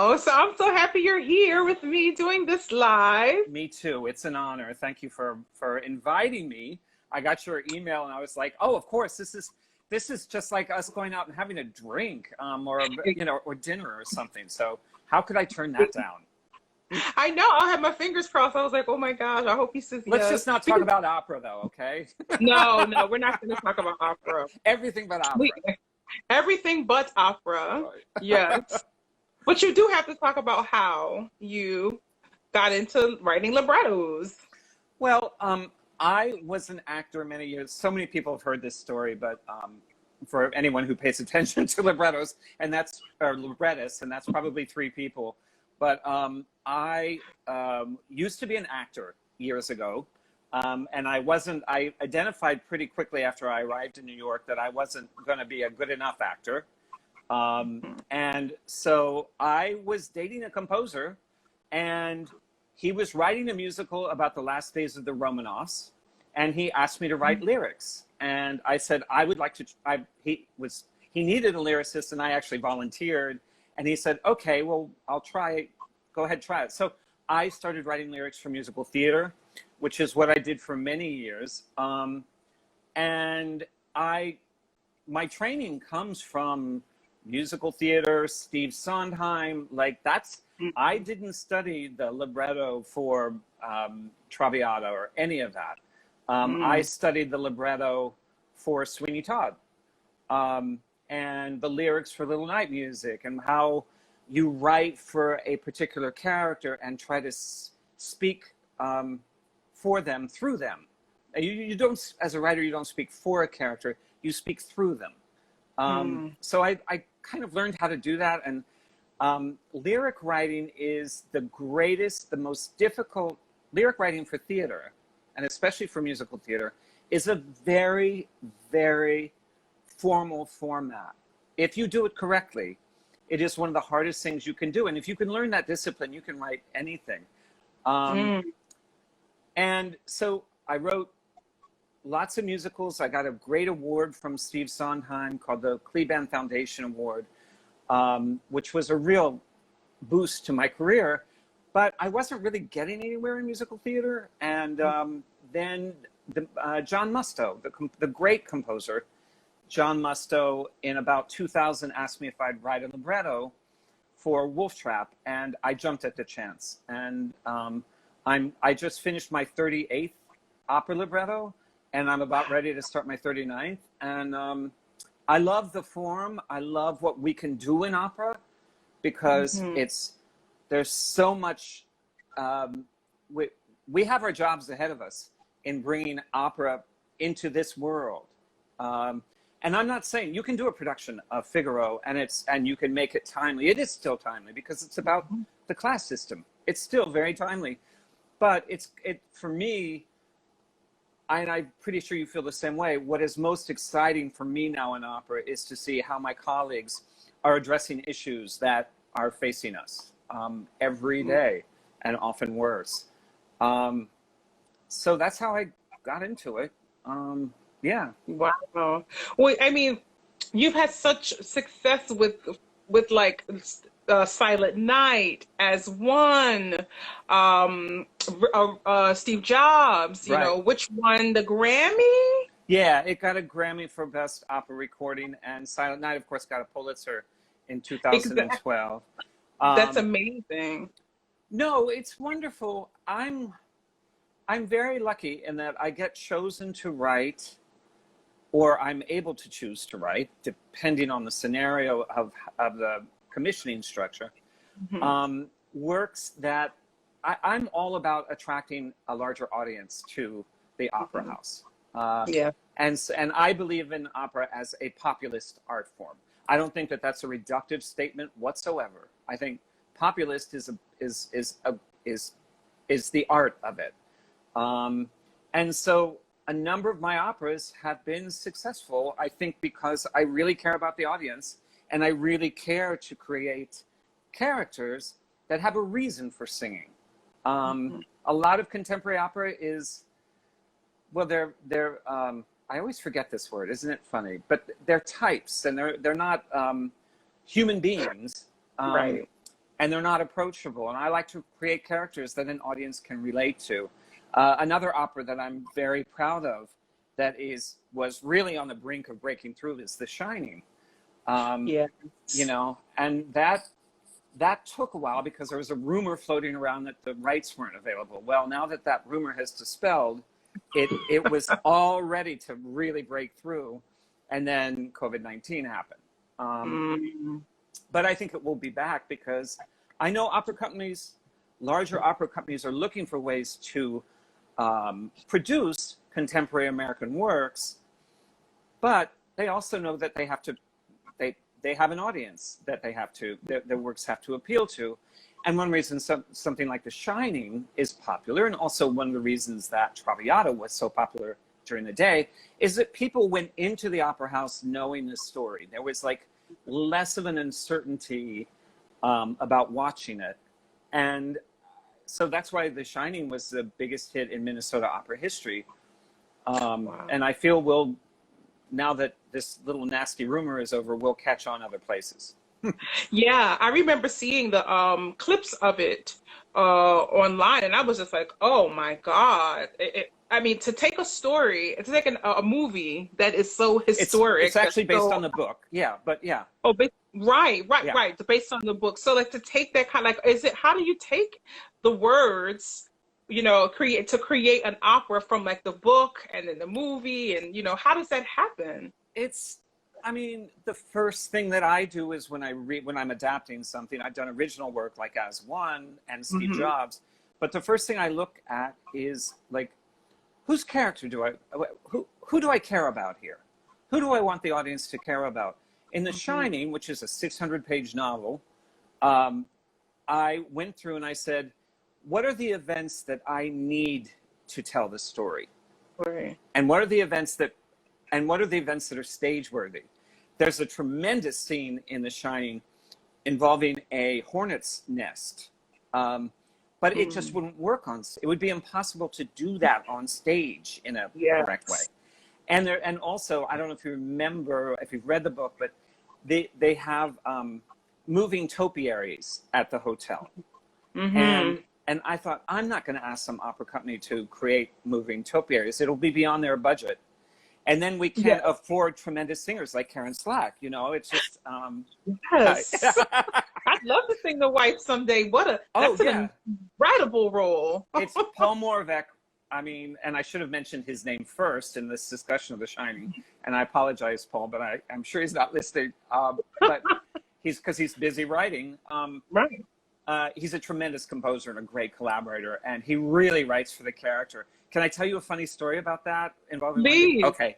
Oh, so I'm so happy you're here with me doing this live. Me too. It's an honor. Thank you for inviting me. I got your email and I was like, oh, of course, this is just like us going out and having a drink, or or dinner or something. So how could I turn that down? I know, I had my fingers crossed. I was like, oh my gosh, I hope he says Let's yes. just not talk about opera though, okay? No, no, we're not going to talk about opera. Everything but opera. Everything but opera. Yes. But you do have to talk about how you got into writing librettos. Well, I was an actor many years. So many people have heard this story, but for anyone who pays attention to librettos, and that's or librettists, and that's probably three people. But I used to be an actor years ago, and I identified pretty quickly after I arrived in New York that I wasn't going to be a good enough actor. And so I was dating a composer, and he was writing a musical about the last days of the Romanovs, and he asked me to write lyrics. And I said, I would like to, he needed a lyricist, and I actually volunteered. And he said, okay, well, I'll try, go ahead, try it. So I started writing lyrics for musical theater, which is what I did for many years. And my training comes from musical theater, Steve Sondheim, like that's, I didn't study the libretto for Traviata or any of that. I studied the libretto for Sweeney Todd, and the lyrics for Little Night Music, and how you write for a particular character and try to speak for them, through them. You don't, as a writer, you don't speak for a character, you speak through them. So I kind of learned how to do that. And lyric writing is the greatest, the most difficult. Lyric writing for theater, and especially for musical theater, is a very, very formal format. If you do it correctly, it is one of the hardest things you can do. And if you can learn that discipline, you can write anything. And so I wrote lots of musicals. I got a great award from Steve Sondheim called the Kleban Foundation Award, which was a real boost to my career. But I wasn't really getting anywhere in musical theater. And then John Musto, the great composer, John Musto, in about 2000 asked me if I'd write a libretto for Wolf Trap, and I jumped at the chance. And I just finished my 38th opera libretto, and I'm about ready to start my 39th. And I love the form. I love what we can do in opera, because there's so much, we have our jobs ahead of us in bringing opera into this world. And I'm not saying you can do a production of Figaro and you can make it timely. It is still timely because it's about the class system. It's still very timely, but for me, and I'm pretty sure you feel the same way, what is most exciting for me now in opera is to see how my colleagues are addressing issues that are facing us every day, and often worse. So that's how I got into it. Yeah. Wow. Well, I mean, you've had such success with like Silent Night as one, Steve Jobs, you know, which won the Grammy? Yeah, it got a Grammy for Best Opera Recording, and Silent Night, of course, got a Pulitzer in 2012. That's amazing. No, it's wonderful. I'm very lucky in that I get chosen to write, or I'm able to choose to write, depending on the scenario of the commissioning structure, works that I'm all about attracting a larger audience to the opera house. And I believe in opera as a populist art form. I don't think that that's a reductive statement whatsoever. I think populist is the art of it. And so a number of my operas have been successful, I think, because I really care about the audience, and I really care to create characters that have a reason for singing. A lot of contemporary opera is, well, I always forget this word, isn't it funny? But they're types, and they're not human beings. and they're not approachable. And I like to create characters that an audience can relate to. Another opera that I'm very proud of that was really on the brink of breaking through is The Shining. Yes. You know, and that took a while because there was a rumor floating around that the rights weren't available. Well, now that rumor has dispelled, it was all ready to really break through, and then COVID-19 happened. But I think it will be back because I know opera companies, larger opera companies, are looking for ways to produce contemporary American works, but they also know that they have to, they have an audience that they have to, their works have to appeal to. And one reason something like The Shining is popular, and also one of the reasons that Traviata was so popular during the day, is that people went into the opera house knowing the story. There was like less of an uncertainty about watching it. And so that's why The Shining was the biggest hit in Minnesota opera history. Wow. And I feel now that this little nasty rumor is over, we'll catch on other places. Yeah, I remember seeing the clips of it online, and I was just like, oh my God. I mean, to take a story, to take a movie that is so historic. It's actually based on the book. Yeah, but yeah. Oh, right. Yeah. Based on the book. So like to take that kind of like, how do you take the words, you know, to create an opera from like the book and then the movie, and you know, how does that happen? I mean, the first thing that I do is when I'm adapting something, I've done original work like As One and Steve Jobs, but the first thing I look at is like, whose character who do I care about here? Who do I want the audience to care about? In The Shining, which is a 600-page novel, I went through and I said, what are the events that I need to tell the story? Right. And what are the events that are stage worthy? There's a tremendous scene in The Shining involving a hornet's nest. But it just wouldn't work it would be impossible to do that on stage in a correct way. And also, I don't know if you remember, if you've read the book, but they have moving topiaries at the hotel. And I thought, I'm not going to ask some opera company to create moving topiaries. It'll be beyond their budget. And then we can't afford tremendous singers like Karen Slack. You know, it's just... Yes. I'd love to sing the wife someday. That's an incredible role. It's Paul Moravec. I mean, and I should have mentioned his name first in this discussion of The Shining. And I apologize, Paul, but I'm sure he's not listening. But because he's busy writing. Right. He's a tremendous composer and a great collaborator, and he really writes for the character. Can I tell you a funny story about that involving Wendy? Okay.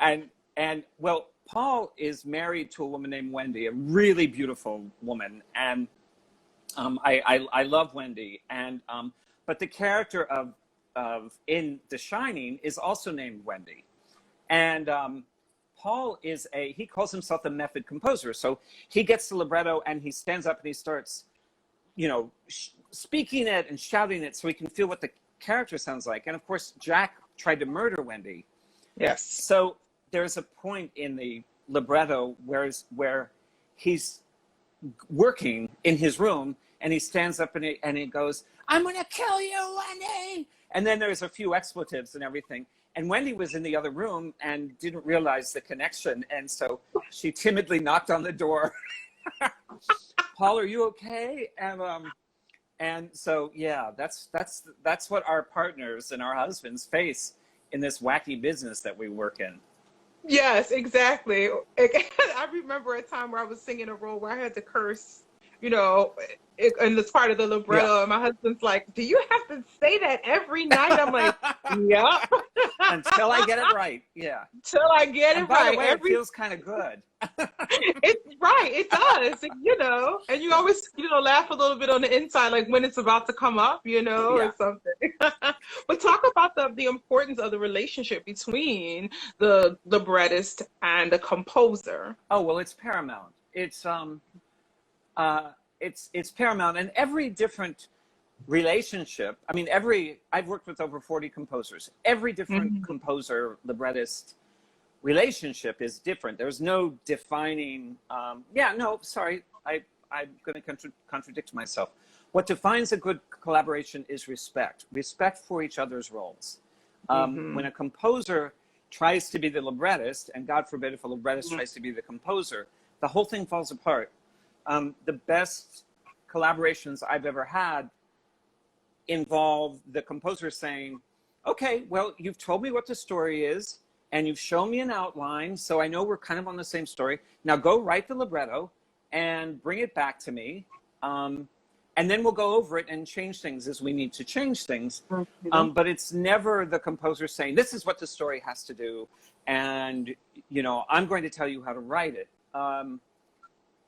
And well, Paul is married to a woman named Wendy, a really beautiful woman, and I love Wendy. And but the character of in The Shining is also named Wendy, and Paul he calls himself the method composer. So he gets the libretto and he stands up and he starts, you know, speaking it and shouting it so he can feel what the character sounds like. And of course, Jack tried to murder Wendy. Yes. So there's a point in the libretto where he's working in his room and he stands up and he goes, "I'm going to kill you, Wendy." And then there's a few expletives and everything. And Wendy was in the other room and didn't realize the connection. And so she timidly knocked on the door. "Paul, are you okay?" And so, yeah, that's what our partners and our husbands face in this wacky business that we work in. Yes, exactly. I remember a time where I was singing a role where I had to curse, you know, in this part of the libretto, and my husband's like, "Do you have to say that every night?" I'm like, "Yeah." Until I get it right. Yeah. Until I get it by right. The way, it feels kind of good. It's right. It does. You know, and you always, you know, laugh a little bit on the inside, like when it's about to come up, you know, or something. But talk about the importance of the relationship between the librettist and the composer. Oh, well, it's paramount. It's paramount, and every different relationship. I mean, I've worked with over 40 composers. Every different composer librettist relationship is different. There's no defining. I going to contradict myself. What defines a good collaboration is respect. Respect for each other's roles. When a composer tries to be the librettist, and God forbid if a librettist tries to be the composer, the whole thing falls apart. The best collaborations I've ever had involve the composer saying, okay, well, you've told me what the story is, and you've shown me an outline, so I know we're kind of on the same story. Now go write the libretto and bring it back to me. And then we'll go over it and change things as we need to change things. But it's never the composer saying, this is what the story has to do, and I'm going to tell you how to write it.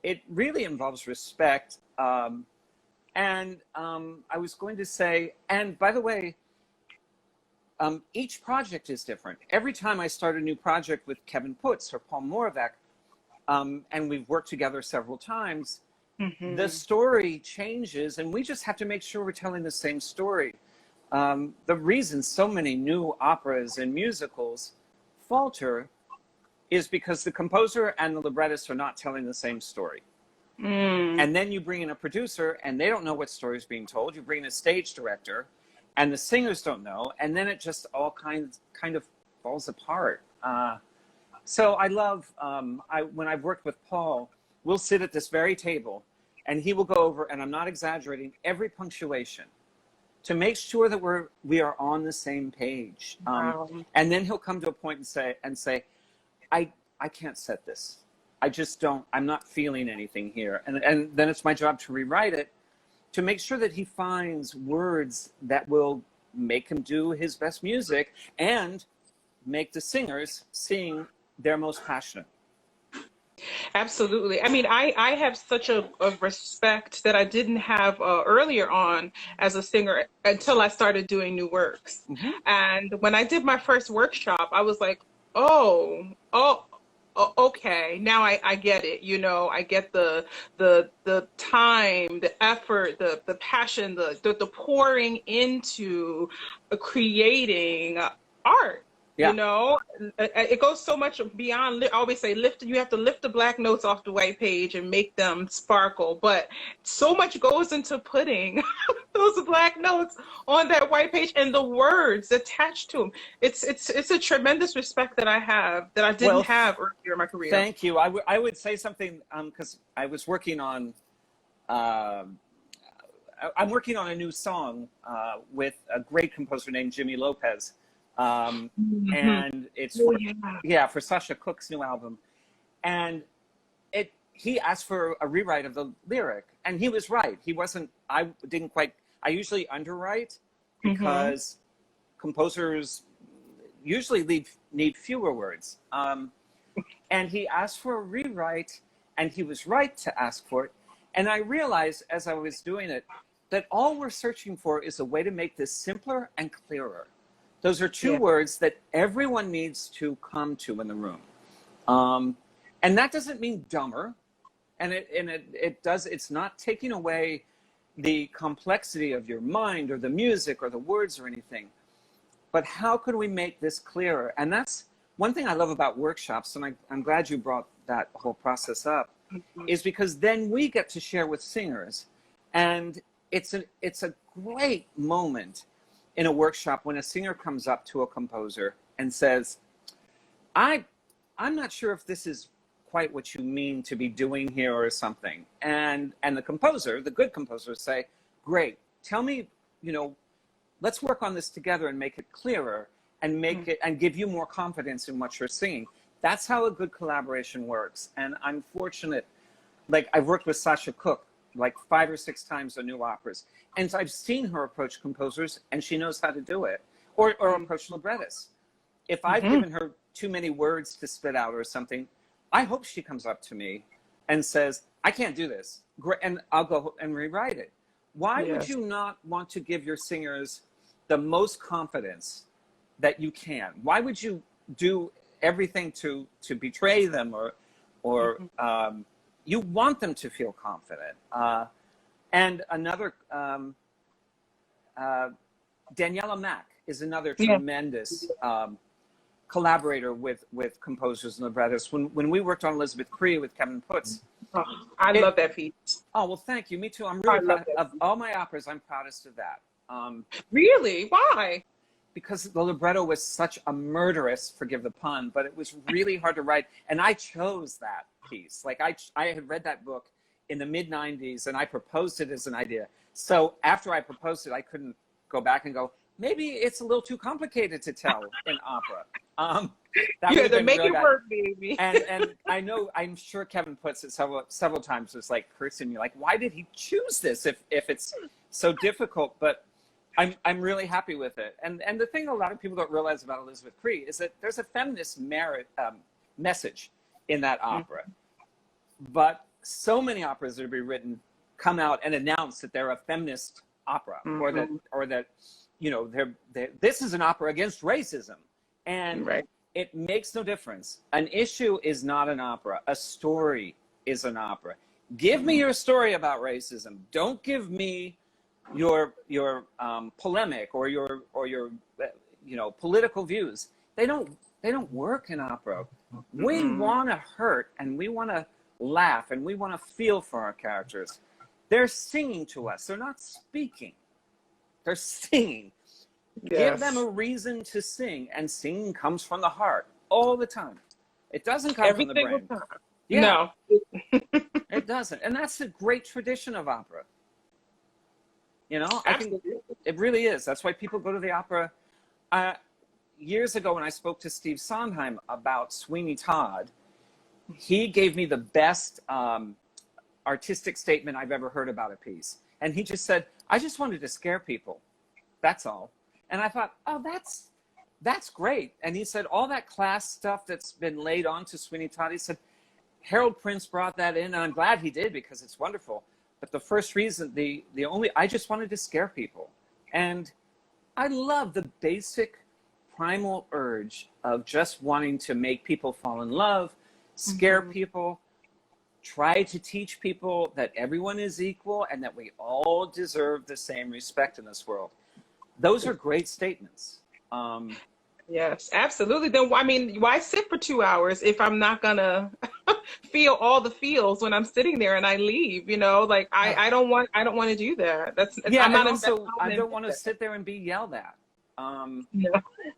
It really involves respect. And I was going to say, and by the way, each project is different. Every time I start a new project with Kevin Putz or Paul Moravec, and we've worked together several times, the story changes, and we just have to make sure we're telling the same story. The reason so many new operas and musicals falter is because the composer and the librettist are not telling the same story. And then you bring in a producer, and they don't know what story is being told. You bring in a stage director, and the singers don't know, and then it just all kind of falls apart. So I love, when I've worked with Paul, we'll sit at this very table, and he will go over, and I'm not exaggerating, every punctuation to make sure that we are on the same page. And then he'll come to a point and say, I can't set this. I just don't, I'm not feeling anything here. And then it's my job to rewrite it, to make sure that he finds words that will make him do his best music and make the singers sing their most passionate. Absolutely. I mean, I have such a respect that I didn't have earlier on as a singer until I started doing new works. And when I did my first workshop, I was like, oh, okay, now I get it. I get the time, the effort, the passion, the pouring into creating art. It goes so much beyond. I always say, you have to lift the black notes off the white page and make them sparkle. But so much goes into putting those black notes on that white page and the words attached to them. It's a tremendous respect that I have that I didn't have earlier in my career. Thank you. I would say something because I was working on. I'm working on a new song with a great composer named Jimmy Lopez. And it's for Sasha Cook's new album, and he asked for a rewrite of the lyric, and he was right. I usually underwrite because composers usually need fewer words, and he asked for a rewrite, and he was right to ask for it. And I realized as I was doing it that all we're searching for is a way to make this simpler and clearer. Those are two words that everyone needs to come to in the room. And that doesn't mean dumber. And it's not taking away the complexity of your mind or the music or the words or anything. But how could we make this clearer? And that's one thing I love about workshops, and I'm glad you brought that whole process up, is because then we get to share with singers. And it's a great moment in a workshop when a singer comes up to a composer and says, I'm not sure if this is quite what you mean to be doing here or something. And the composer, the good composers say, great, tell me, let's work on this together and make it clearer and make it and give you more confidence in what you're singing. That's how a good collaboration works. And I'm fortunate, like I've worked with Sasha Cook like 5 or 6 times on new operas. And I've seen her approach composers, and she knows how to do it. Or approach librettists. If I've given her too many words to spit out or something, I hope she comes up to me and says, I can't do this. And I'll go and rewrite it. Why would you not want to give your singers the most confidence that you can? Why would you do everything to betray them or you want them to feel confident? And another, Daniela Mack is another tremendous collaborator with composers and librettists. When we worked on Elizabeth Cree with Kevin Putz, Oh, I love that piece. Oh, well, thank you. Me too. I'm I really love proud that of piece. all my operas. I'm proudest of that. Really? Why? Because the libretto was such a murderous, forgive the pun, but it was really hard to write. And I chose that piece. Like I had read that book in the mid 90s and I proposed it as an idea. So after I proposed it, I couldn't go back and go, maybe it's a little too complicated to tell in opera. That You would had have to been make really it bad. work, baby. And I'm sure Kevin puts it several times. It's like, Kirsten, you're like, why did he choose this if it's so difficult? But I'm really happy with it. And the thing a lot of people don't realize about Elizabeth Cree is that there's a feminist message in that opera. But so many operas that are being written come out and announce that they're a feminist opera, or that you know this is an opera against racism, and it makes no difference. An issue is not an opera. A story is an opera. Give me your story about racism. Don't give me your polemic or your political views. They don't work in opera. We want to hurt and we want to laugh and we want to feel for our characters. They're singing to us. They're not speaking. They're singing. Yes. Give them a reason to sing, and singing comes from the heart all the time. It doesn't come from the brain. Yeah. No, it doesn't, and that's a great tradition of opera. You know, I think it really is. That's why people go to the opera. Years ago, when I spoke to Steve Sondheim about Sweeney Todd, he gave me the best artistic statement I've ever heard about a piece. And he just said, I just wanted to scare people. That's all. And I thought, oh, that's great. And he said, all that class stuff that's been laid on to Sweeney Todd, he said, Harold Prince brought that in, and I'm glad he did because it's wonderful. But the first reason, I just wanted to scare people. And I love the basic primal urge of just wanting to make people fall in love, scare people, try to teach people that everyone is equal and that we all deserve the same respect in this world. Those are great statements. Yes, absolutely. Then, I mean, why sit for 2 hours if I'm not gonna feel all the feels when I'm sitting there and I leave? You know, like I don't want to do that. Yeah. I'm not also, I don't want to sit there and be yelled at. No.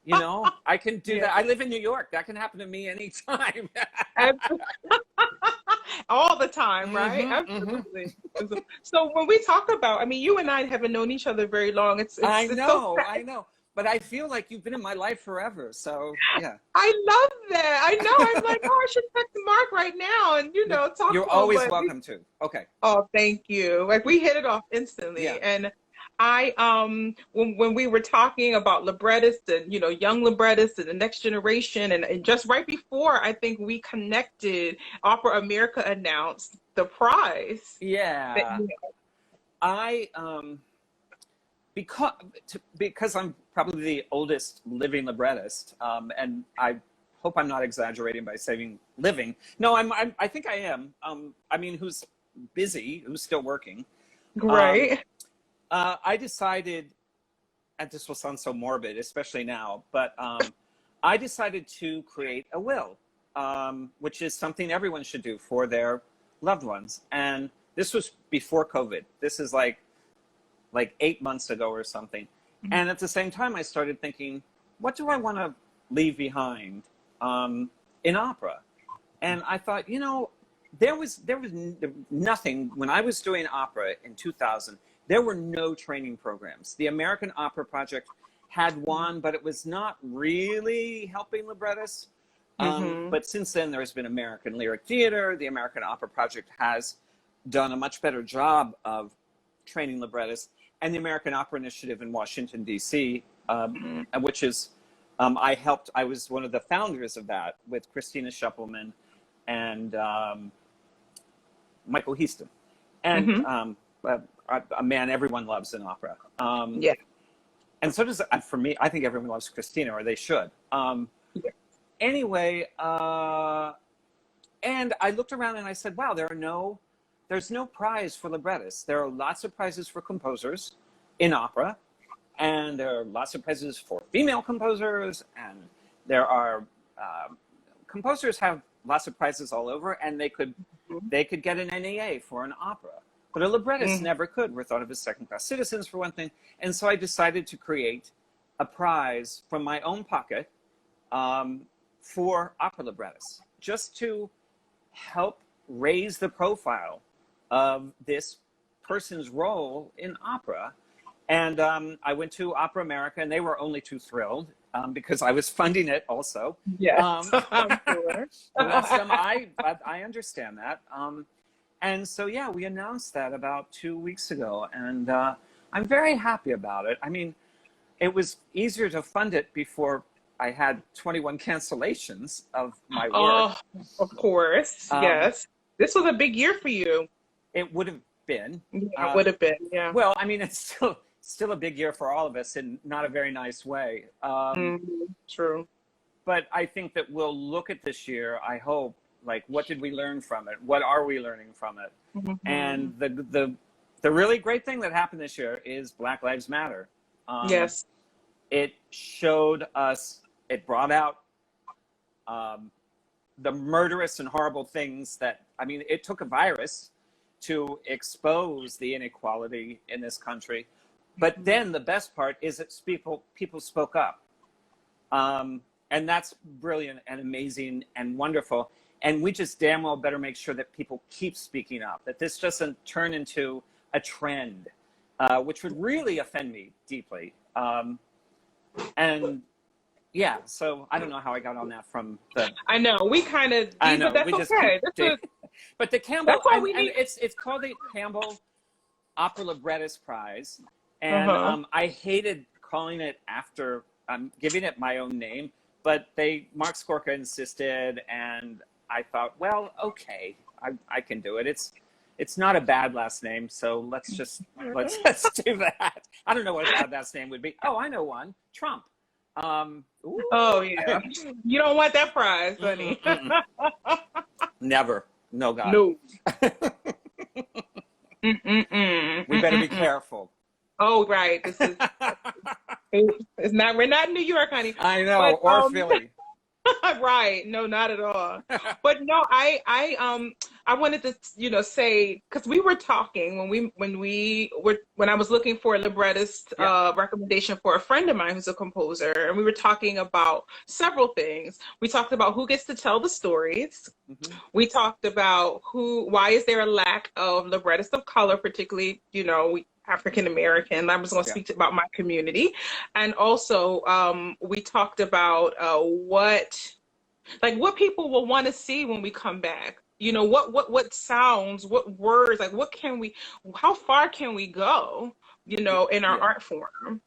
You know, I can do that. I live in New York. That can happen to me anytime. All the time, right? Absolutely. So when we talk about, I mean, you and I haven't known each other very long. I know. But I feel like you've been in my life forever. So, yeah. I love that. I know. I'm like, oh, I should text Mark right now and, talk to him. You're always welcome to. Okay. Oh, thank you. Like, we hit it off instantly. Yeah. And I, when we were talking about librettists and, young librettists and the next generation, and just right before, I think we connected, Opera America announced the prize. Yeah. Because I'm probably the oldest living librettist, and I hope I'm not exaggerating by saying living. No, I think I am. I mean, who's busy, who's still working. Right. I decided, and this will sound so morbid, especially now, but I decided to create a will, which is something everyone should do for their loved ones. And this was before COVID. This is like 8 months ago or something. And at the same time, I started thinking, what do I want to leave behind in opera? And I thought, there was nothing. When I was doing opera in 2000, there were no training programs. The American Opera Project had one, but it was not really helping librettists. But since then, there's been American Lyric Theater. The American Opera Project has done a much better job of training librettists. And the American Opera Initiative in Washington, D.C., which is, I was one of the founders of that with Christina Schuppelman and Michael Heaston. And a man everyone loves in opera. Yeah. And so does, for me, I think everyone loves Christina, or they should. Anyway, and I looked around and I said, wow, there's no prize for librettists. There are lots of prizes for composers in opera, and there are lots of prizes for female composers, and there are composers have lots of prizes all over, and they could they could get an NEA for an opera. But a librettist never could. We're thought of as second-class citizens, for one thing. And so I decided to create a prize from my own pocket for opera librettists, just to help raise the profile of this person's role in opera. And I went to Opera America, and they were only too thrilled because I was funding it also. Yes, I'm sure. Bless them. I understand that. And so, yeah, we announced that about 2 weeks ago, and I'm very happy about it. I mean, it was easier to fund it before I had 21 cancellations of my work. Oh, of course. Yes. This was a big year for you. It would have been. Yeah, it would have been, yeah. Well, I mean, it's still a big year for all of us in not a very nice way. True. But I think that we'll look at this year, I hope, like, what did we learn from it? What are we learning from it? And the really great thing that happened this year is Black Lives Matter. Yes. It showed us, it brought out the murderous and horrible things that, I mean, it took a virus to expose the inequality in this country. But then the best part is that people spoke up. And that's brilliant and amazing and wonderful. And we just damn well better make sure that people keep speaking up, that this doesn't turn into a trend, which would really offend me deeply. And yeah, so I don't know how I got on that from the... I know, we kind of... I know, but that's okay. But the Campbell... That's why we need... It's called the Campbell Opera Librettist Prize. And I hated calling it after... giving it my own name, but Mark Skorka insisted, and I thought, well, okay, I can do it. It's not a bad last name, so let's do that. I don't know what a bad last name would be. Oh, I know one. Trump. Oh yeah. You don't want that prize, honey. Never. No, God. No. We better be careful. Oh, right. This is. It's not. We're not in New York, honey. I know, but, or Philly. Right. No, not at all. But no, I wanted to, say, because we were talking when I was looking for a librettist recommendation for a friend of mine who's a composer, and we were talking about several things. We talked about who gets to tell the stories. We talked about why is there a lack of librettists of color, particularly, African American. I was going to speak about my community, and also we talked about what people will want to see when we come back. What sounds, what words, how far can we go? In our art form.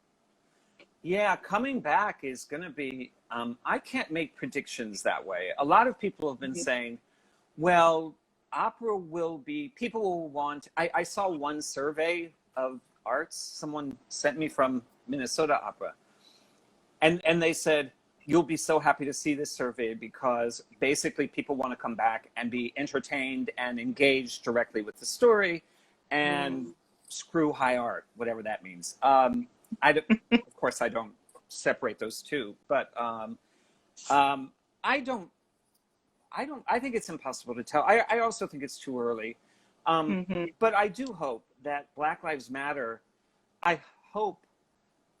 Yeah, coming back is going to be. I can't make predictions that way. A lot of people have been saying, well, opera will be. People will want. I saw one survey of arts someone sent me from Minnesota Opera, and they said, you'll be so happy to see this survey because basically people want to come back and be entertained and engaged directly with the story and screw high art, whatever that means. Of course I don't separate those two, but I think it's impossible to tell. I also think it's too early. But I do hope that Black Lives Matter, I hope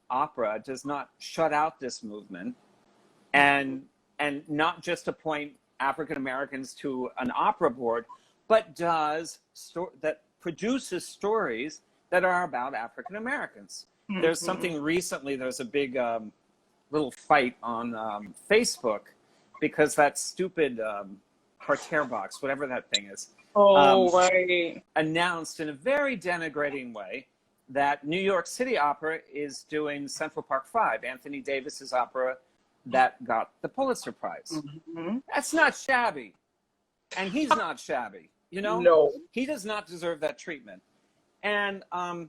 opera does not shut out this movement and not just appoint African Americans to an opera board, but that produces stories that are about African Americans. There's something recently, there's a big little fight on Facebook because that stupid parterre box, whatever that thing is, right. announced in a very denigrating way that New York City Opera is doing Central Park 5, Anthony Davis's opera that got the Pulitzer Prize. That's not shabby. And he's not shabby, No. He does not deserve that treatment. And I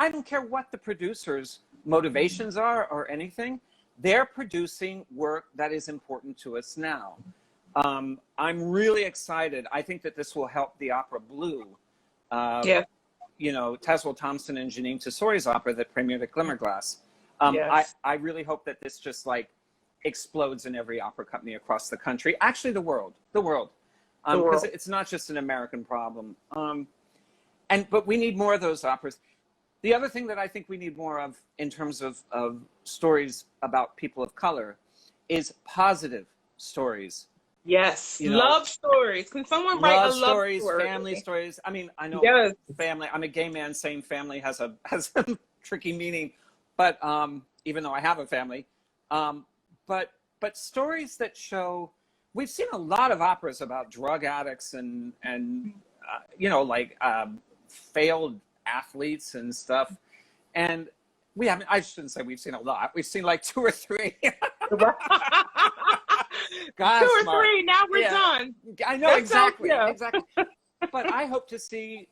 don't care what the producers' motivations are or anything. They're producing work that is important to us now. I'm really excited. I think that this will help the opera Blue. Tazewell Thompson and Janine Tesori's opera that premiered at Glimmerglass. I really hope that this just explodes in every opera company across the country. Actually, the world. because it's not just an American problem. But we need more of those operas. The other thing that I think we need more of in terms of stories about people of color is positive stories. Yes, love stories. Can someone write a love stories, story? family stories? I mean, I know family. I'm a gay man. Saying family has a tricky meaning, but even though I have a family, but stories that show. We've seen a lot of operas about drug addicts and failed athletes and stuff, and we haven't. I shouldn't say we've seen a lot. We've seen like 2 or 3. God, 2 or 3. Now we're done. I know exactly. But I hope to see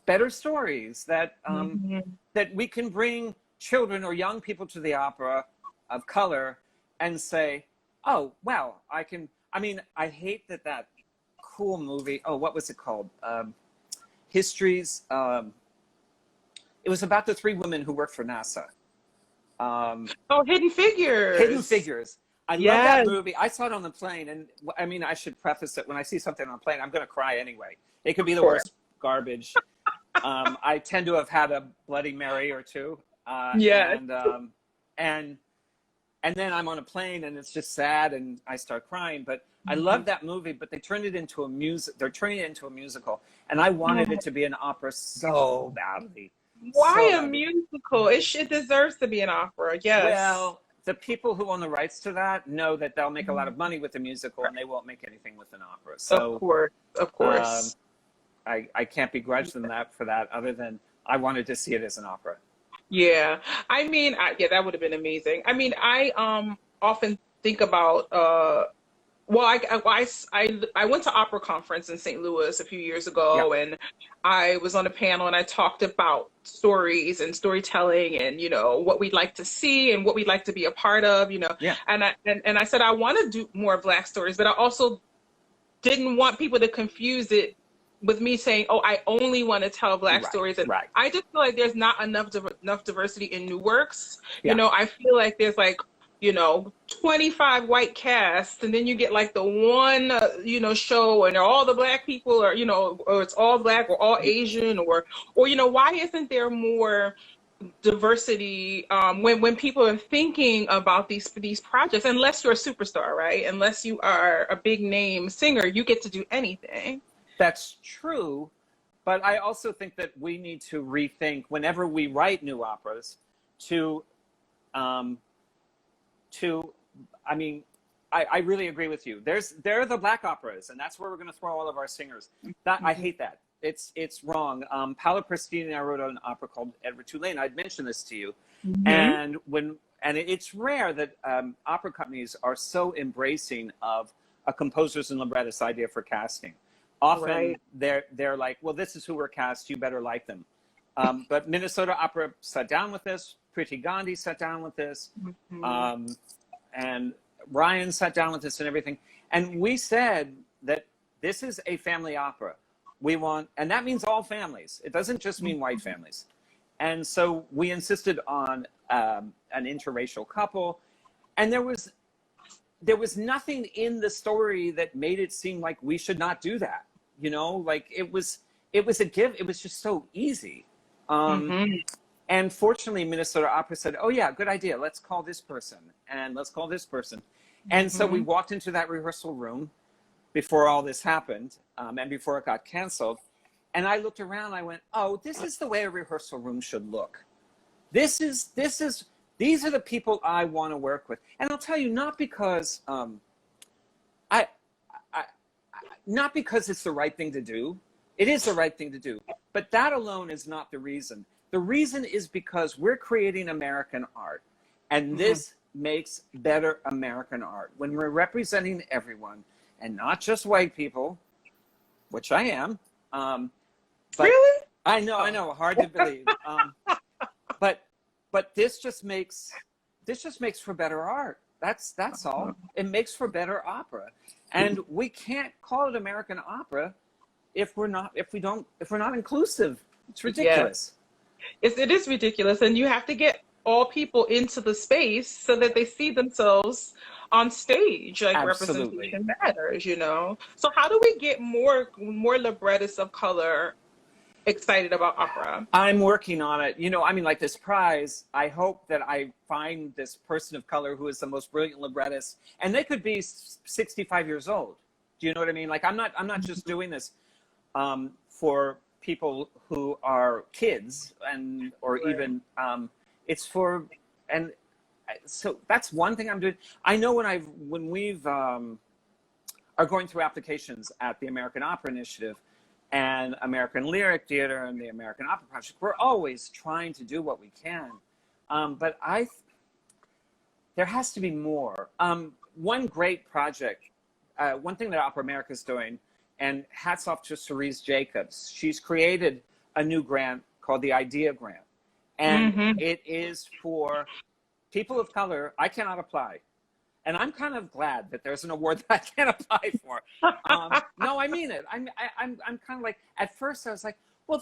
better stories that that we can bring children or young people to the opera of color and say, "Oh, wow, I can." I mean, I hate that cool movie. Oh, what was it called? Histories. It was about the 3 women who worked for NASA. Hidden Figures. Hidden Figures. I love that movie. I saw it on the plane, and I mean, I should preface it. When I see something on a plane, I'm going to cry anyway. It could be the worst garbage. I tend to have had a Bloody Mary or 2. And then I'm on a plane, and it's just sad, and I start crying. But I love that movie. But they turned it into a music. They're turning it into a musical, and I wanted it to be an opera so badly. Why a musical? It deserves to be an opera. Yes. Well, the people who own the rights to that know that they'll make a lot of money with the musical, and they won't make anything with an opera. So of course. I can't begrudge them for that. Other than I wanted to see it as an opera. Yeah, I mean, that would have been amazing. I mean, I often think about. I went to opera conference in St. Louis a few years ago, and I was on a panel, and I talked about stories and storytelling, and what we'd like to see and what we'd like to be a part of, And I said I want to do more Black stories, but I also didn't want people to confuse it with me saying, "Oh, I only want to tell Black stories." And I just feel like there's not enough diversity in new works. I feel like there's 25 white casts, and then you get like the one, show, and all the Black people are, or it's all Black or all Asian, or why isn't there more diversity when people are thinking about these projects? Unless you're a superstar, right? Unless you are a big name singer, you get to do anything. That's true, but I also think that we need to rethink whenever we write new operas I mean, I really agree with you. There are the Black operas, and that's where we're going to throw all of our singers. I hate that. It's wrong. Paolo Prestini and I wrote an opera called Edward Tulane. I'd mentioned this to you, and it's rare that opera companies are so embracing of a composer's and librettist idea for casting. Often they're like, well, this is who we're cast. You better like them. But Minnesota Opera sat down with this. Priti Gandhi sat down with this. And Ryan sat down with this and everything. And we said that this is a family opera. And that means all families. It doesn't just mean white families. And so we insisted on an interracial couple. And there was nothing in the story that made it seem like we should not do that. Like it was a give. It was just so easy. And fortunately, Minnesota Opera said, "Oh yeah, good idea. Let's call this person and let's call this person." And so we walked into that rehearsal room before all this happened, and before it got canceled. And I looked around. I went, "Oh, this is the way a rehearsal room should look. These are the people I want to work with." And I'll tell you, not because not because it's the right thing to do. It is the right thing to do, but that alone is not the reason. The reason is because we're creating American art, and this makes better American art when we're representing everyone and not just white people, which I am. But really? I know, hard to believe. But this just makes for better art. That's all. It makes for better opera, and we can't call it American opera if we're not inclusive. It's ridiculous. It is ridiculous, and you have to get all people into the space so that they see themselves on stage. Like Absolutely. representation matters, you know. So how do we get more librettists of color excited about opera? I'm working on it. You know, I mean, like this prize, I hope that I find this person of color who is the most brilliant librettist, and they could be 65 years old. Do you know what I mean? Like, I'm not just doing this for people who are kids and or Right. even it's for and so that's one thing I'm doing. I know when we've are going through applications at the American Opera Initiative and American Lyric Theater and the American Opera Project, we're always trying to do what we can. But there has to be more. One great project, one thing that Opera America is doing, and hats off to Cerise Jacobs, she's created a new grant called the Idea Grant. And it is for people of color. I cannot apply. And I'm kind of glad that there's an award that I can't apply for. No, I mean it. I'm kind of like, at first I was like, well,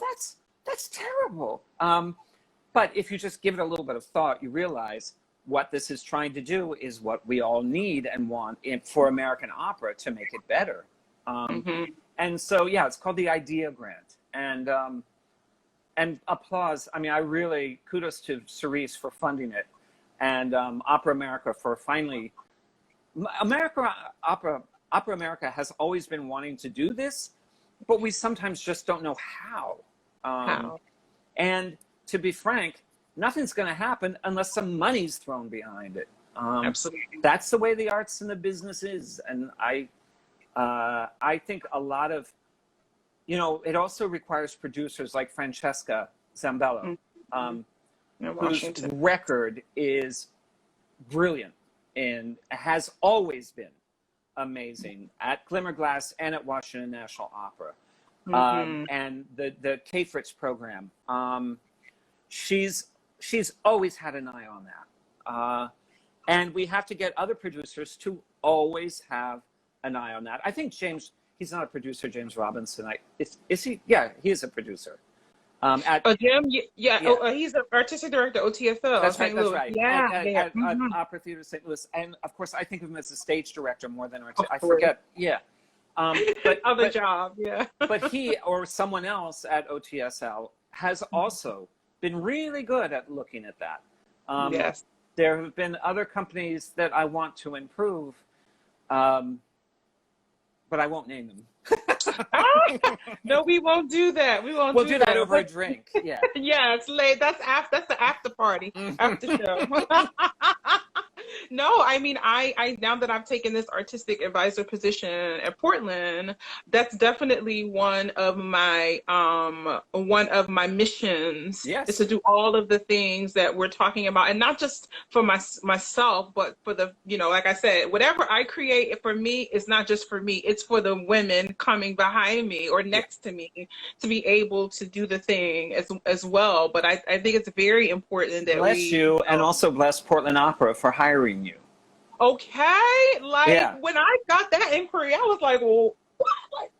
that's terrible. But if you just give it a little bit of thought, you realize what this is trying to do is what we all need and want for American opera to make it better. And so, yeah, it's called the Idea Grant. And applause. I mean, I really kudos to Cerise for funding it, and Opera America for finally. Opera America has always been wanting to do this, but we sometimes just don't know how. And to be frank, nothing's going to happen unless some money's thrown behind it. Absolutely. That's the way the arts and the business is, and I think a lot of, you know, it also requires producers like Francesca Zambello, whose record is brilliant and has always been amazing at Glimmerglass and at Washington National Opera. And the K Fritz program, she's always had an eye on that. And we have to get other producers to always have an eye on that. I think James, he's not a producer, James Robinson. Is he? Yeah, he is a producer. Jim, he's the artistic director, OTSL. That's St. right. Louis. That's right. Yeah, At Opera Theater St. Louis, and of course, I think of him as a stage director more than artist. I forget. Yeah. But job. Yeah. But he or someone else at OTSL has also been really good at looking at that. Yes. There have been other companies that I want to improve, but I won't name them. No, we won't do that. We'll do that over a drink. Yeah. Yeah, it's late. That's the after party, after show. No, I mean, I now that I've taken this artistic advisor position at Portland, that's definitely one of my missions. Yes. Is to do all of the things that we're talking about, and not just for myself, but for the, you know, like I said, whatever I create for me is not just for me; it's for the women coming behind me or next to me to be able to do the thing as well. But I think it's very important that bless you, and also bless Portland Opera for hiring you. Okay, like when I got that inquiry, I was like, well, what? Like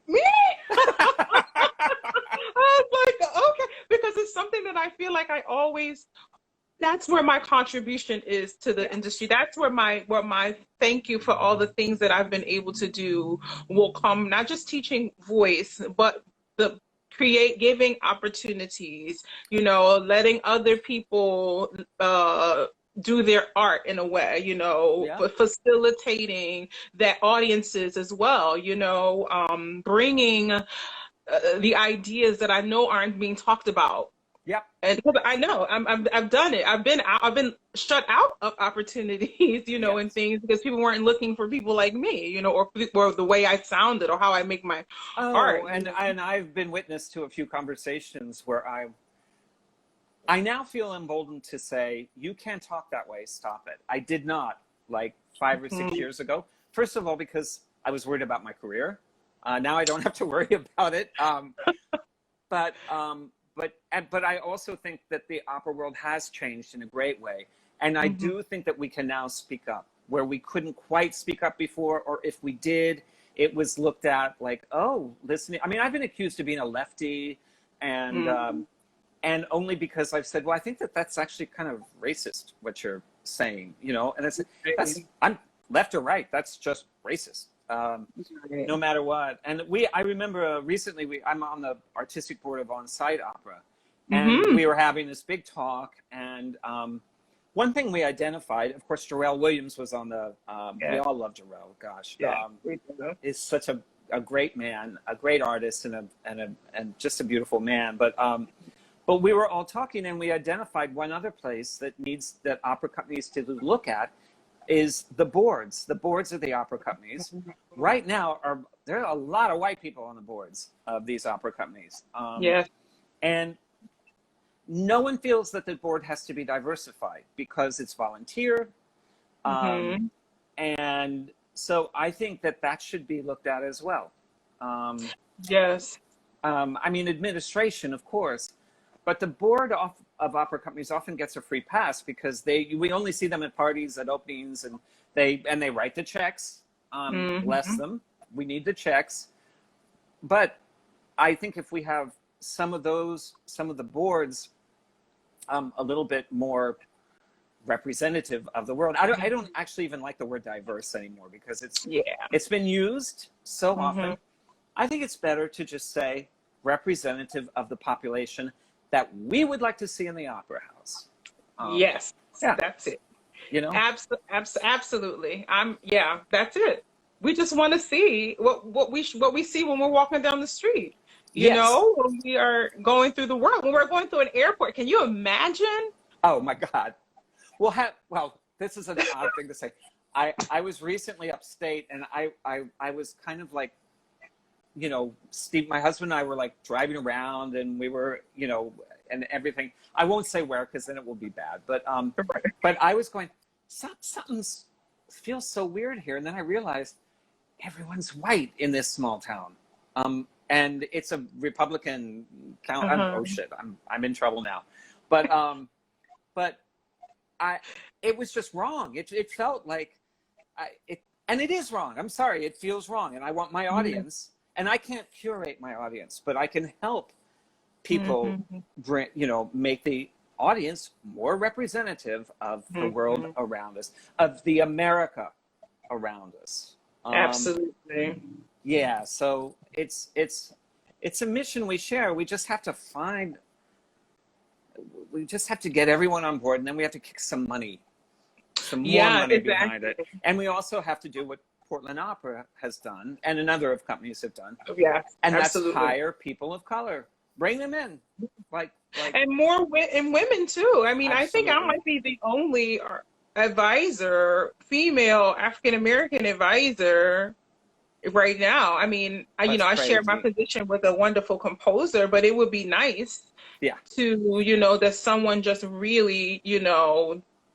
me? I was like, okay, because it's something that I feel like that's where my contribution is to the industry. That's where my thank you for all the things that I've been able to do will come, not just teaching voice, but giving opportunities, you know, letting other people do their art in a way, you know, but facilitating that audiences as well, you know, bringing the ideas that I know aren't being talked about. Yep. And I know I've done it. I've been shut out of opportunities, you know, and things because people weren't looking for people like me, you know, or the way I sounded or how I make my art. And I've been witness to a few conversations where I now feel emboldened to say, you can't talk that way, stop it. I did not, like 5 or 6 years ago. First of all, because I was worried about my career. Now I don't have to worry about it. But I also think that the opera world has changed in a great way. And I do think that we can now speak up where we couldn't quite speak up before, or if we did, it was looked at like, oh, listening. I mean, I've been accused of being a lefty and and only because I've said, well, I think that that's actually kind of racist what you're saying, you know, and I'm left or right, that's just racist. No matter what. And I remember recently I'm on the artistic board of On Site Opera, and we were having this big talk, and one thing we identified, of course, Jarrell Williams was on the, we all love Jarrell, gosh, is such a great man, a great artist, and just a beautiful man. But we were all talking, and we identified one other place that opera companies to look at is the boards. The boards of the opera companies right now there are a lot of white people on the boards of these opera companies. And no one feels that the board has to be diversified because it's volunteer. And so I think that should be looked at as well. I mean, administration, of course, but the board of opera companies often gets a free pass because we only see them at parties, at openings, and they write the checks. Bless them. We need the checks. But I think if we have some of the boards a little bit more representative of the world. I don't actually even like the word diverse anymore because it's been used so often. I think it's better to just say representative of the population that we would like to see in the opera house. That's it. You know, absolutely. That's it. We just want to see what we see when we're walking down the street. You know, when we are going through the world, when we're going through an airport. Can you imagine? Oh my God. Well, this is an odd thing to say. I was recently upstate, and I was kind of like, you know, Steve, my husband and I were like driving around, and we were, you know, and everything. I won't say where because then it will be bad. But I was going, something feels so weird here, and then I realized everyone's white in this small town, and it's a Republican town. Oh shit, I'm in trouble now, but it was just wrong. It felt like and it is wrong. I'm sorry, it feels wrong, and I want my audience. And I can't curate my audience, but I can help people, you know, make the audience more representative of the world around us, of the America around us. Absolutely. Yeah. So it's a mission we share. We just have to get everyone on board, and then we have to kick some more money behind it. And we also have to do what Portland Opera has done, and a number of companies have done. And absolutely. That's hire people of color, bring them in, like and more and women too. I mean, absolutely. I think I might be the only female African American advisor right now. I mean, I share my position with a wonderful composer, but it would be nice, to that someone just really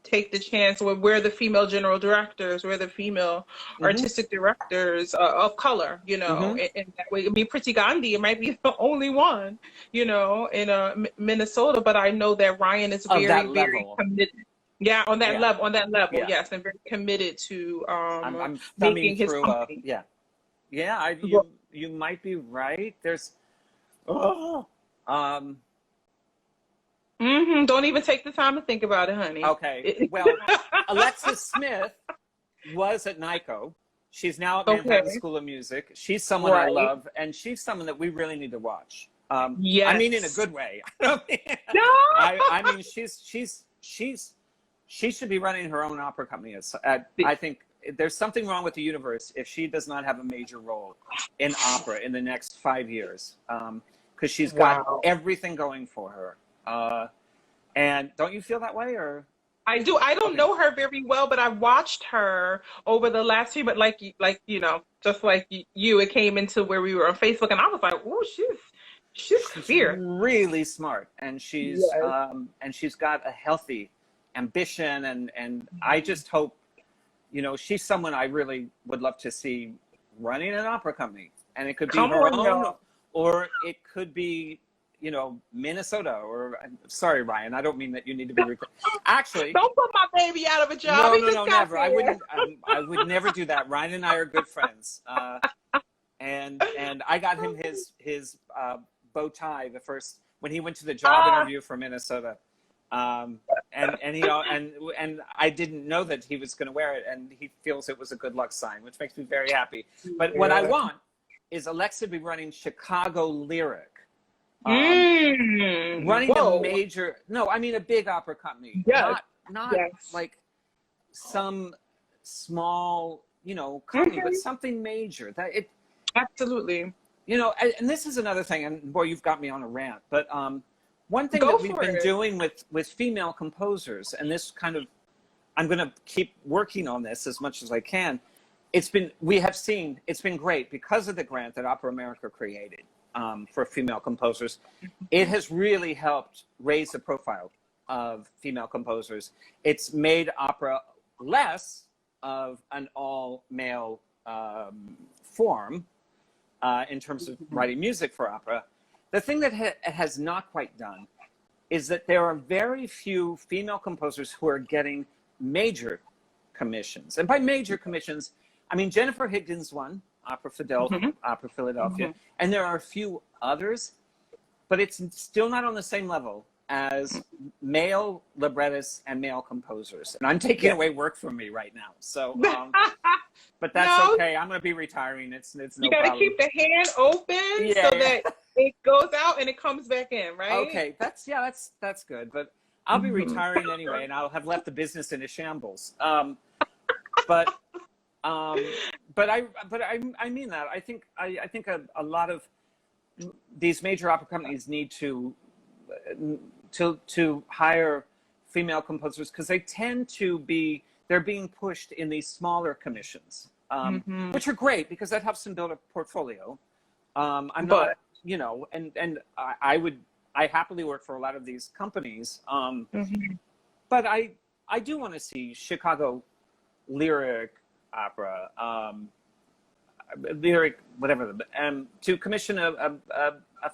take the chance. We're the female general directors, we're the female artistic directors of color, in that way. I mean, Pretty Gandhi, it might be the only one, in Minnesota, but I know that Ryan is very committed. Yeah, on that level, yes, and very committed to I'm making his through, company. You might be right. There's don't even take the time to think about it, honey. Okay. Well, Alexis Smith was at NICO. She's now at Manhattan School of Music. She's someone I love, and she's someone that we really need to watch. I mean, in a good way. I mean, she should be running her own opera company. I think there's something wrong with the universe if she does not have a major role in opera in the next 5 years, because she's got everything going for her. And don't you feel that way, or? I do. I don't know her very well, but I watched her over the last few. But just like you, it came into where we were on Facebook, and I was like, "Oh, she's fierce, really smart, and she's got a healthy ambition, and I just hope, she's someone I really would love to see running an opera company, and it could be her own, or it could be, Minnesota, or sorry, Ryan, I don't mean that you need to be actually, don't put my baby out of a job. No, never. I would never do that. Ryan and I are good friends. And I got him his bow tie the when he went to the job interview for Minnesota. And I didn't know that he was going to wear it, and he feels it was a good luck sign, which makes me very happy. But what I want is Alexa to be running Chicago Lyric. Running a major, a big opera company. Yes. Not like some small, company, but something major. Absolutely. And this is another thing, and boy, you've got me on a rant, but one thing that we've been doing with female composers, and this I'm going to keep working on this as much as I can. It's been great because of the grant that Opera America created for female composers. It has really helped raise the profile of female composers. It's made opera less of an all-male form in terms of writing music for opera. The thing that it has not quite done is that there are very few female composers who are getting major commissions. And by major commissions, I mean Jennifer Higgins won Opera Philadelphia, and there are a few others, but it's still not on the same level as male librettists and male composers. And I'm taking away work from me right now. So, but that's okay. I'm going to be retiring. It's no problem. You got to keep the hand open so that it goes out and it comes back in, right? Okay. That's good. But I'll be retiring anyway, and I'll have left the business in a shambles. But I mean that. I think a lot of these major opera companies need to hire female composers because they tend to they're being pushed in these smaller commissions, which are great because that helps them build a portfolio. I happily work for a lot of these companies, but I do want to see Chicago Lyric Opera, Lyric whatever, to commission a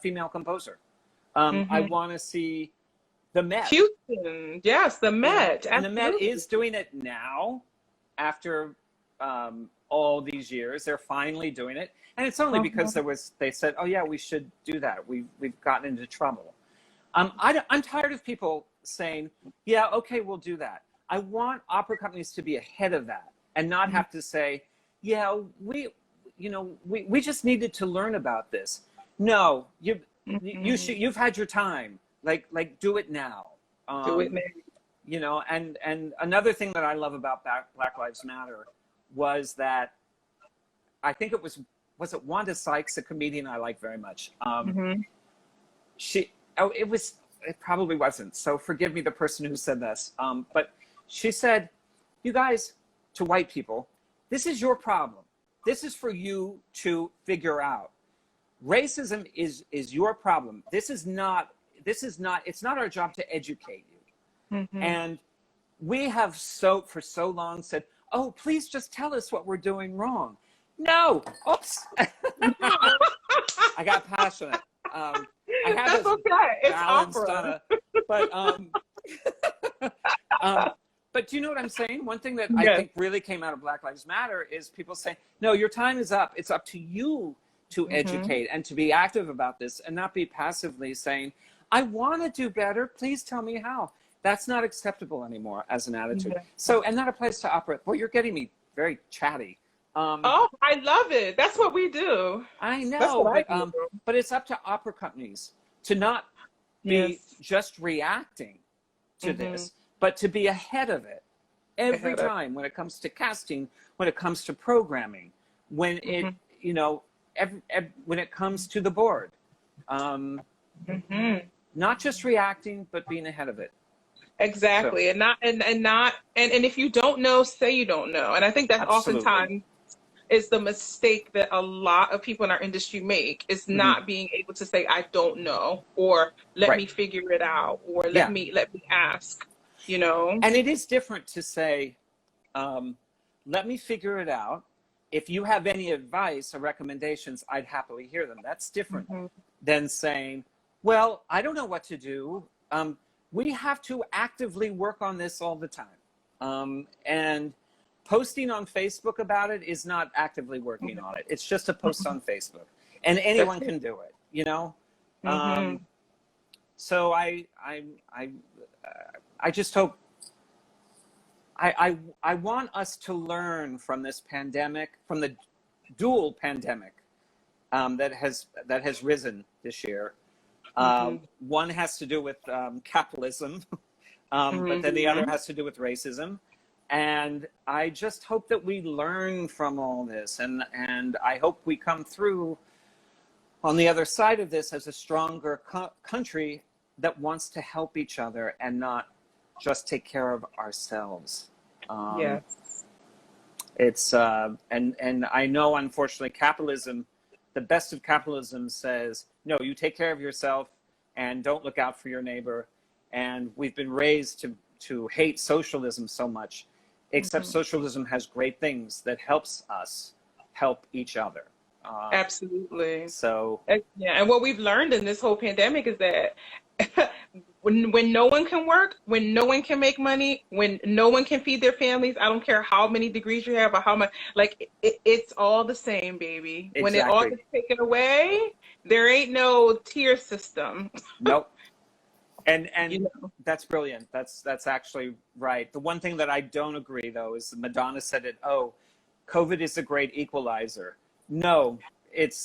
female composer. I want to see the Met. Houston, yes, the Met. And the Met is doing it now after all these years. They're finally doing it. And it's only because they said, oh yeah, we should do that. We've gotten into trouble. I'm tired of people saying, yeah, okay, we'll do that. I want opera companies to be ahead of that and not have to say, yeah, we just needed to learn about this. No, you've had your time. Like do it now. Do it now. And another thing that I love about Black Lives Matter was that I think it was it Wanda Sykes, a comedian I like very much. It probably wasn't. So forgive me, the person who said this. But she said, you guys, to white people, this is your problem. This is for you to figure out. Racism is your problem. It's not our job to educate you. And we have for so long said, oh, please just tell us what we're doing wrong. No, oops. I got passionate. That's okay. It's opera. But do you know what I'm saying? One thing that I think really came out of Black Lives Matter is people saying, no, your time is up. It's up to you to educate and to be active about this and not be passively saying, I want to do better. Please tell me how. That's not acceptable anymore as an attitude. So, and that applies to opera. Boy, you're getting me very chatty. I love it. That's what we do. I know, but it's up to opera companies to not be just reacting to this, but to be ahead of it every time when it comes to casting, when it comes to programming, when it, when it comes to the board. Not just reacting, but being ahead of it. Exactly. So. And if you don't know, say you don't know. And I think that oftentimes is the mistake that a lot of people in our industry make, is not being able to say, I don't know, or let me figure it out, or let me ask, And it is different to say, let me figure it out. If you have any advice or recommendations, I'd happily hear them. That's different than saying, well, I don't know what to do. We have to actively work on this all the time. And posting on Facebook about it is not actively working on it. It's just a post on Facebook. And anyone can do it, So I just hope, I want us to learn from this pandemic, from the dual pandemic that has risen this year. One has to do with capitalism, but then the other has to do with racism. And I just hope that we learn from all this, and I hope we come through on the other side of this as a stronger country that wants to help each other and not just take care of ourselves. Yes. It's and I know, unfortunately, capitalism, the best of capitalism says, no, you take care of yourself and don't look out for your neighbor. And we've been raised to hate socialism so much, except socialism has great things that helps us help each other. Absolutely. So yeah, and what we've learned in this whole pandemic is that when no one can work, when no one can make money, when no one can feed their families, I don't care how many degrees you have or how much, like it's all the same, baby. Exactly. When it all gets taken away, there ain't no tier system. Nope. And You know? that's brilliant. That's actually right. The one thing that I don't agree, though, is Madonna said it. Oh, COVID is a great equalizer. No, it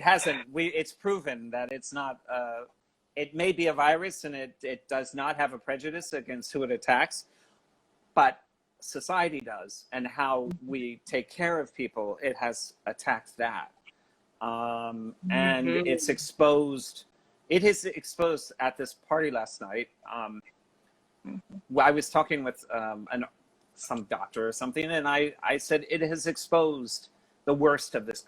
hasn't. It's proven that it's not. It may be a virus, and it does not have a prejudice against who it attacks, but society does, and how we take care of people, it has attacked that, and it's exposed. It is exposed at this party last night. I was talking with some doctor or something, and I said it has exposed the worst of this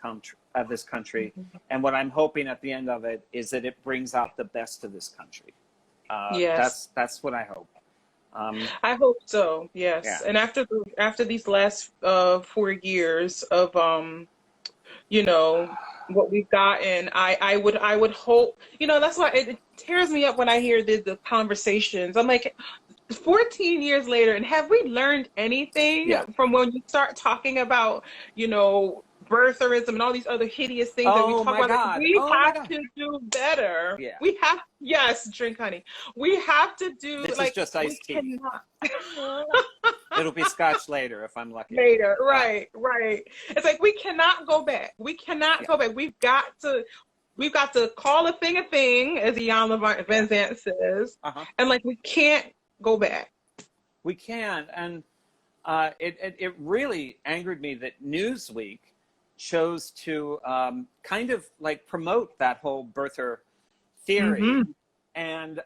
country, and what I'm hoping at the end of it is that it brings out the best of this country. Yes, that's what I hope. I hope so. Yes, Yeah. and after these last 4 years of you know, what we've gotten, I would hope, you know, that's why it tears me up when I hear the conversations. I'm like, 14 years later, and have we learned anything from when you start talking about, you know, birtherism and all these other hideous things that we Oh talk my about? God. We Oh my have God. to do better. Yeah. We have, yes, drink honey. We have to do, This like, is just we iced tea. cannot. It'll be scotch later if I'm lucky. Later, right. It's like we cannot go back. We cannot go back. We've got to call a thing, as Ian Van Zant says, and like we can't go back. We can, and it really angered me that Newsweek chose to kind of like promote that whole birther theory, and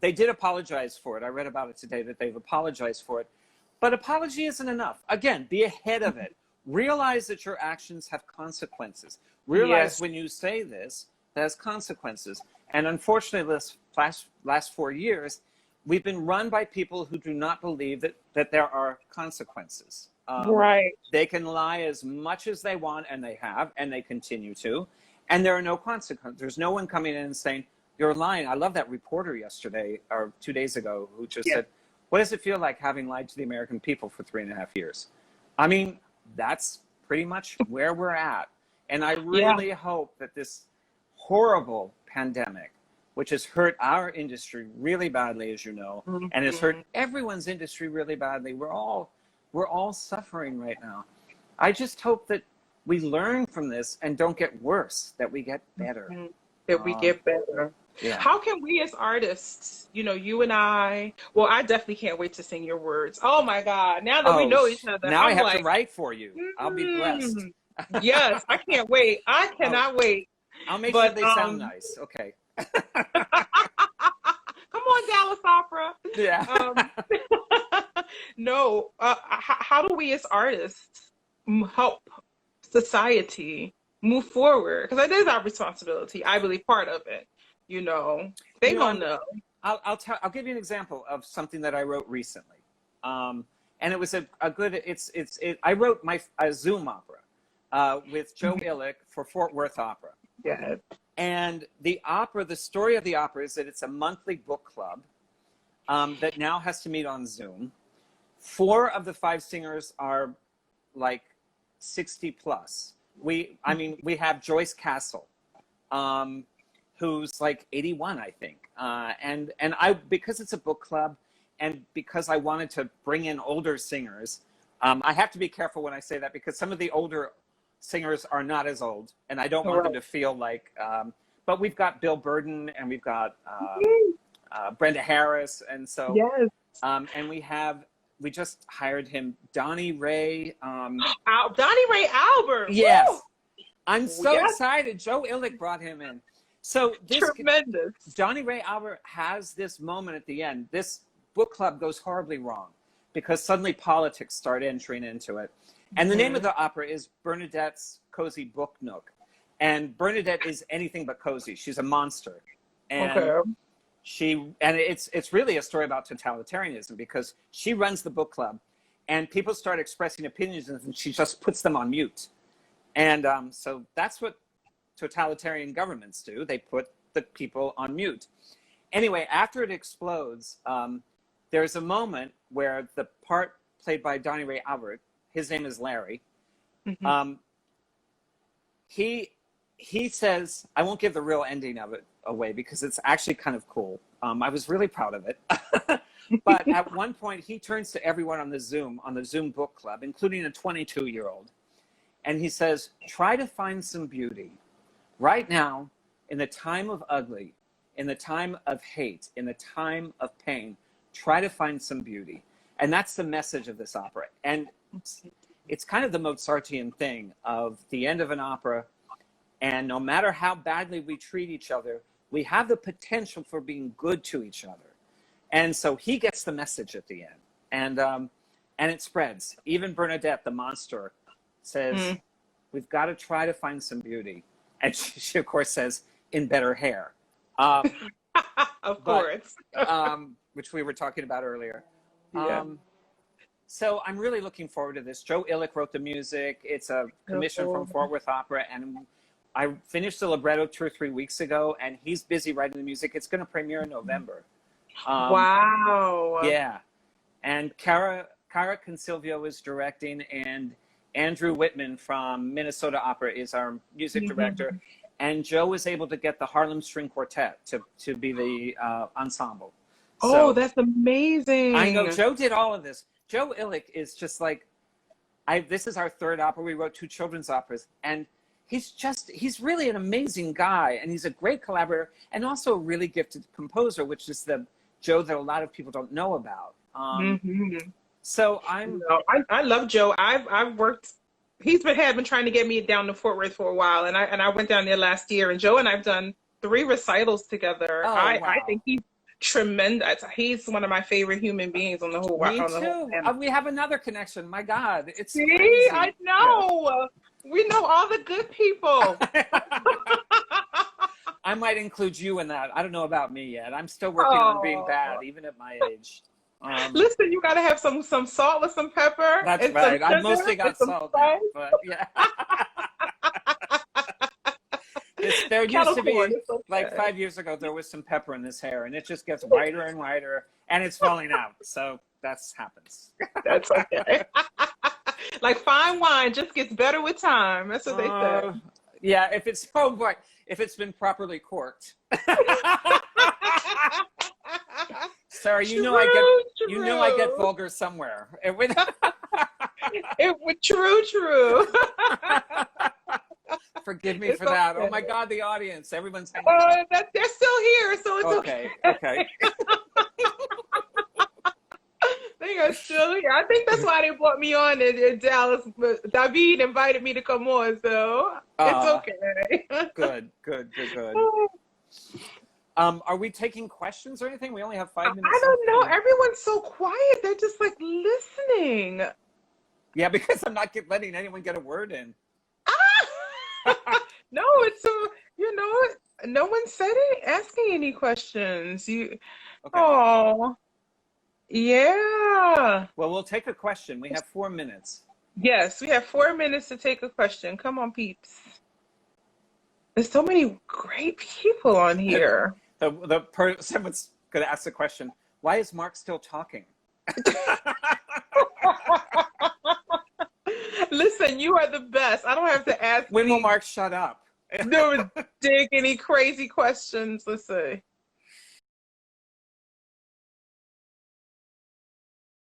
they did apologize for it. I read about it today that they've apologized for it. But apology isn't enough. Again, be ahead of it. Realize that your actions have consequences. Realize when you say this, there's consequences. And unfortunately, this last 4 years, we've been run by people who do not believe that there are consequences. They can lie as much as they want, and they have, and they continue to. And there are no consequences. There's no one coming in and saying, you're lying. I love that reporter yesterday or 2 days ago who just said, what does it feel like having lied to the American people for 3.5 years? I mean, that's pretty much where we're at. And I really hope that this horrible pandemic, which has hurt our industry really badly, as you know, and has hurt everyone's industry really badly. We're all suffering right now. I just hope that we learn from this and don't get worse, that we get better. That we get better. Yeah. How can we as artists, you know, you and I, well, I definitely can't wait to sing your words. Oh my God. Now that we know each other. Now I have to write for you. I'll be blessed. Yes, I can't wait. I cannot wait. I'll make sure they sound nice. Okay. Come on, Dallas Opera. Yeah. No, how do we as artists help society move forward? Because that is our responsibility. I believe part of it. You know, they don't know. I'll give you an example of something that I wrote recently, and it was a good. I wrote a Zoom opera with Joe Illick for Fort Worth Opera. Yeah. And the story of the opera is that it's a monthly book club that now has to meet on Zoom. 4 of the 5 singers are like 60 plus. We have Joyce Castle. who's like 81, I think. And I, because it's a book club and because I wanted to bring in older singers, I have to be careful when I say that because some of the older singers are not as old and I don't want them to feel like, but we've got Bill Burden and we've got Brenda Harris. And so, yes. And we just hired him, Donnie Ray. Donnie Ray Albert. Yes. Woo! I'm so excited. Joe Illick brought him in. So this tremendous. Donnie Ray Albert has this moment at the end. This book club goes horribly wrong because suddenly politics start entering into it. And the name of the opera is Bernadette's Cozy Book Nook. And Bernadette is anything but cozy. She's a monster. And it's really a story about totalitarianism because she runs the book club and people start expressing opinions and she just puts them on mute. And so that's what totalitarian governments do. They put the people on mute. Anyway, after it explodes, there's a moment where the part played by Donnie Ray Albert, his name is Larry, he says, I won't give the real ending of it away because it's actually kind of cool. I was really proud of it. But at one point, he turns to everyone on the Zoom book club, including a 22-year-old. And he says, try to find some beauty. Right now, in the time of ugly, in the time of hate, in the time of pain, try to find some beauty. And that's the message of this opera. And it's kind of the Mozartian thing of the end of an opera. And no matter how badly we treat each other, we have the potential for being good to each other. And so he gets the message at the end. And it spreads. Even Bernadette, the monster, says, we've got to try to find some beauty. And she of course, says, in better hair. Of course. Which we were talking about earlier. Yeah. So I'm really looking forward to this. Joe Illick wrote the music. It's a commission from Fort Worth Opera. And I finished the libretto 2 or 3 weeks ago, and he's busy writing the music. It's going to premiere in November. Wow. Yeah. And Cara Consilvio is directing, and Andrew Whitman from Minnesota Opera is our music director. And Joe was able to get the Harlem String Quartet to be the ensemble. Oh, that's amazing. I know. Joe did all of this. Joe Illick is just like, this is our 3rd opera. We wrote 2 children's operas. And he's really an amazing guy. And he's a great collaborator and also a really gifted composer, which is the Joe that a lot of people don't know about. So I love Joe. I've worked. He's been trying to get me down to Fort Worth for a while, and I went down there last year. And Joe and I've done 3 recitals together. Oh, wow. I think he's tremendous. He's one of my favorite human beings on the whole. Me too. We have another connection. My God, it's see, crazy. I know. Yeah. We know all the good people. I might include you in that. I don't know about me yet. I'm still working on being bad, even at my age. Listen, you gotta have some salt with some pepper. That's right. I mostly got salt now, but yeah. There used to be, like 5 years ago, there was some pepper in this hair, and it just gets whiter and whiter, and it's falling out. So that happens. That's okay. Like fine wine, just gets better with time. That's what they say. Yeah, if it's been properly corked. Sorry, you know I get vulgar somewhere. True. Forgive me for that. Oh my God, the audience, everyone's hanging out. They're still here, so it's okay. They are still here. I think that's why they brought me on in Dallas. David invited me to come on, so it's okay. Good. Are we taking questions or anything? We only have 5 minutes. I don't know. Everyone's so quiet. They're just like listening. Yeah, because I'm not letting anyone get a word in. No, no one asking any questions. Okay. Oh, yeah. Well, we'll take a question. We have 4 minutes. Yes, we have 4 minutes to take a question. Come on, peeps. There's so many great people on here. Someone's going to ask the question, why is Mark still talking? Listen, you are the best. I don't have to ask. When will Mark shut up? Don't dig any crazy questions. Let's see.